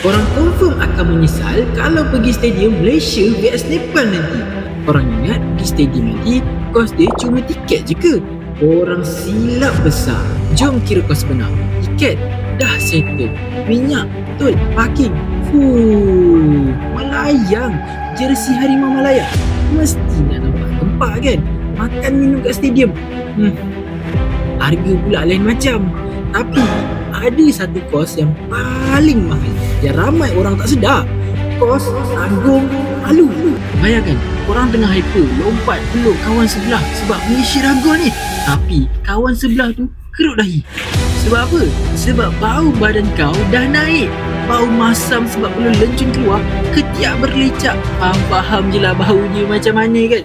Korang confirm akan menyesal kalau pergi stadium Malaysia vs Nepal nanti. Korang ingat pergi stadium nanti kos dia cuma tiket je ke? Korang silap besar. Jom kira kos benar. Tiket dah settle, minyak betul, parking melayang. Jersey Harimau Malaya mesti nak nampak tempat kan. Makan minum kat stadium, harga pula lain macam. Tapi ada satu kos yang paling mahal yang ramai orang tak sedar. Kos tanggung malu. Bayangkan korang tengah hyper lompat peluk kawan sebelah sebab Malaysia ragu ni, tapi kawan sebelah tu kerut dahi. Sebab apa? Sebab bau badan kau dah naik. Bau masam sebab belum lencun keluar, ketiak berlecak. Faham je lah baunya macam mana kan.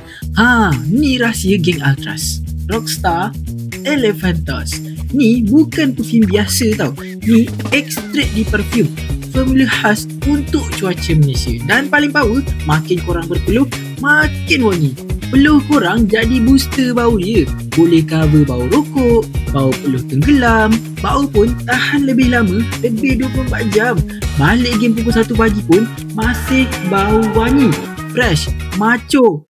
Ni rahsia geng Ultras. Rockstar Elephantos ni bukan parfum biasa tau. Ni ekstrak di parfum, formula khas untuk cuaca Malaysia. Dan paling power, makin korang berpeluh, makin wangi. Peluh korang jadi booster bau dia. Boleh cover bau rokok, bau peluh tenggelam. Bau pun tahan lebih lama, lebih 24 jam. Balik game pukul 1 pagi pun masih bau wangi, fresh, macho,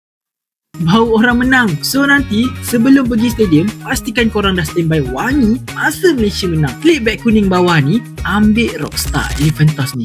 bau orang menang. So nanti sebelum pergi stadium, pastikan korang dah standby wangi masa Malaysia menang. Klik beg kuning bawah ni, ambil Rockstar Elephantos ni.